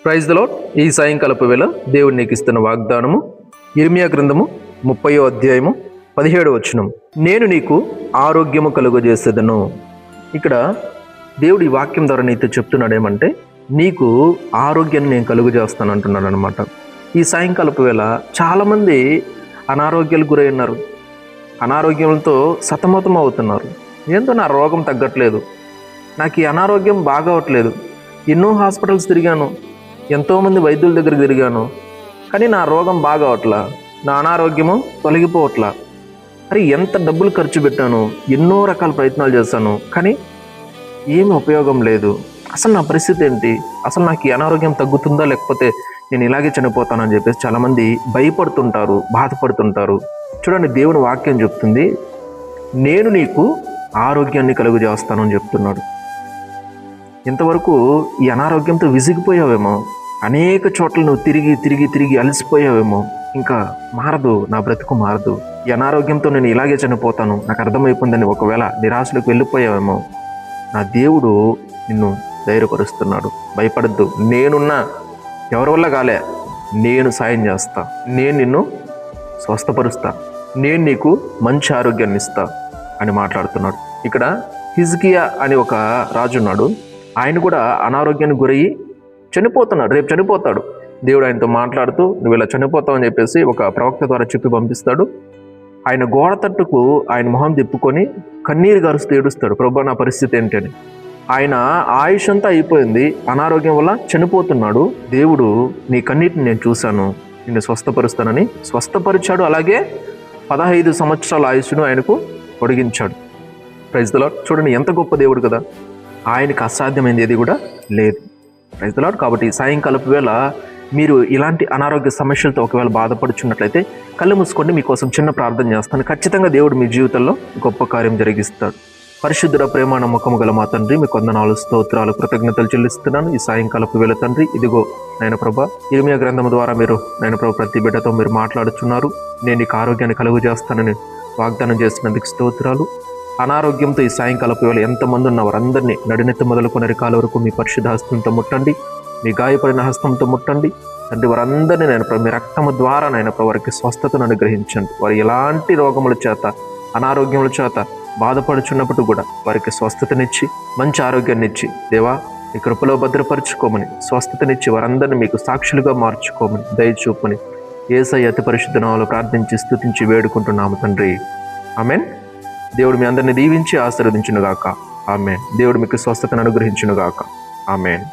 Praise the lord. ఈ సాయంకాలపు వేళ దేవుడు నీకు ఇస్తున్న వాగ్దానము యిర్మీయా గ్రంథము 30వ అధ్యాయము 17వ వచనం. నేను నీకు ఆరోగ్యము కలుగజేసేదను. ఇక్కడ దేవుడు ఈ వాక్యం ద్వారా నీతో చెప్తున్నాడు ఏమంటే, నీకు ఆరోగ్యాన్ని నేను కలుగజేస్తాను అంటున్నాడు అనమాట. ఈ సాయంకాలపు వేళ చాలామంది అనారోగ్యాలకు గురై ఉన్నారు. అనారోగ్యంతో సతమతం అవుతున్నారు. ఏంటో నా రోగం తగ్గట్లేదు, నాకు ఈ అనారోగ్యం బాగవట్లేదు, ఎన్నో హాస్పిటల్స్ తిరిగాను, ఎంతోమంది వైద్యుల దగ్గర తిరిగాను, కానీ నా రోగం బాగవట్లా, నా అనారోగ్యము తొలగిపోవట్లా. మరి ఎంత డబ్బులు ఖర్చు పెట్టాను, ఎన్నో రకాల ప్రయత్నాలు చేశాను, కానీ ఏమి ఉపయోగం లేదు. అసలు నా పరిస్థితి ఏంటి, అసలు నాకు ఈ అనారోగ్యం తగ్గుతుందా లేకపోతే నేను ఇలాగే చనిపోతానని చెప్పేసి చాలామంది భయపడుతుంటారు, బాధపడుతుంటారు. చూడండి, దేవుని వాక్యం చెప్తుంది, నేను నీకు ఆరోగ్యాన్ని కలుగు చేస్తానని చెప్తున్నాడు. ఇంతవరకు ఈ అనారోగ్యంతో విసిగిపోయావేమో, అనేక చోట్ల నువ్వు తిరిగి తిరిగి తిరిగి అలసిపోయావేమో, ఇంకా మారదు, నా బ్రతుకు మారదు, ఈ అనారోగ్యంతో నేను ఇలాగే చనిపోతాను, నాకు అర్థమైపోయిందని ఒకవేళ నిరాశలకు వెళ్ళిపోయావేమో, నా దేవుడు నిన్ను ధైర్యపరుస్తున్నాడు. భయపడద్దు, నేనున్నా, ఎవరి వల్ల కాలే, నేను సాయం చేస్తా, నేను నిన్ను స్వస్థపరుస్తా, నేను నీకు మంచి ఆరోగ్యాన్ని ఇస్తా అని మాట్లాడుతున్నాడు. ఇక్కడ హిజ్కియా అని ఒక రాజు ఉన్నాడు. ఆయన కూడా అనారోగ్యానికి గురయ్యి చనిపోతున్నాడు, రేపు చనిపోతాడు. దేవుడు ఆయనతో మాట్లాడుతూ నువ్వు ఇలా చనిపోతావు అని చెప్పేసి ఒక ప్రవక్త ద్వారా చెప్పి పంపిస్తాడు. ఆయన గోడ తట్టుకు ఆయన మొహం తిప్పుకొని కన్నీరు గారుస్తూ ఏడుస్తాడు, ప్రభువా నా పరిస్థితి ఏంటని. ఆయన ఆయుష్ అంతా అయిపోయింది, అనారోగ్యం వల్ల చనిపోతున్నాడు. దేవుడు నీ కన్నీటిని నేను చూశాను, నిన్ను స్వస్థపరుస్తానని స్వస్థపరిచాడు. అలాగే 15 సంవత్సరాల ఆయుష్ను ఆయనకు పొడిగించాడు. Praise the lord. చూడండి, ఎంత గొప్ప దేవుడు కదా, ఆయనకు అసాధ్యమైనది ఏది కూడా లేదు. Praise the Lord. కాబట్టి సాయంకాలపు వేళ మీరు ఇలాంటి అనారోగ్య సమస్యలతో ఒకవేళ బాధపడుచున్నట్లయితే కళ్ళు మూసుకోండి, మీకోసం చిన్న ప్రార్థన చేస్తాను. ఖచ్చితంగా దేవుడు మీ జీవితంలో గొప్ప కార్యం జరిగిస్తాడు. పరిశుద్ధుడ, ప్రేమ, నమ్మకము గల మా తండ్రి, మీకు వందనాలు, స్తోత్రాలు, కృతజ్ఞతలు చెల్లిస్తున్నాను. ఈ సాయంకాలపు వేళ తండ్రి, ఇదిగో నాయన ప్రభా, యిర్మీయా గ్రంథము ద్వారా మీరు నాయన ప్రభా ప్రతి బిడ్డతో మీరు మాట్లాడుచున్నారు. నేను నీకు ఆరోగ్యాన్ని కలుగు చేస్తానని వాగ్దానం చేసినందుకు స్తోత్రాలు. అనారోగ్యంతో ఈ సాయంకాలపు వేళ ఎంతమంది ఉన్న వారందరినీ నడినెత్తి మొదలుకొని అరికాల వరకు మీ పరిశుద్ధ హస్తంతో ముట్టండి, మీ గాయపడిన హస్తంతో ముట్టండి తండ్రి. వారందరినీ నేను మీ రక్తము ద్వారా నాయన వారికి స్వస్థతను అనుగ్రహించండి. వారు ఎలాంటి రోగముల చేత, అనారోగ్యముల చేత బాధపడుచున్నప్పుడు కూడా వారికి స్వస్థతనిచ్చి మంచి ఆరోగ్యాన్ని ఇచ్చి దేవా మీ కృపలో భద్రపరచుకోమని, స్వస్థతనిచ్చి వారందరినీ మీకు సాక్షులుగా మార్చుకోమని దయచూపని యేసయ్య అతి పరిశుద్ధ నామములో ప్రార్థించి స్తుతించి వేడుకుంటున్నాము తండ్రి. ఆమేన్. దేవుడు మీ అందరిని దీవించి ఆశీర్వదించునుగాక. ఆమేన్. దేవుడు మీకు స్వస్థతను అనుగ్రహించునుగాక. ఆమేన్.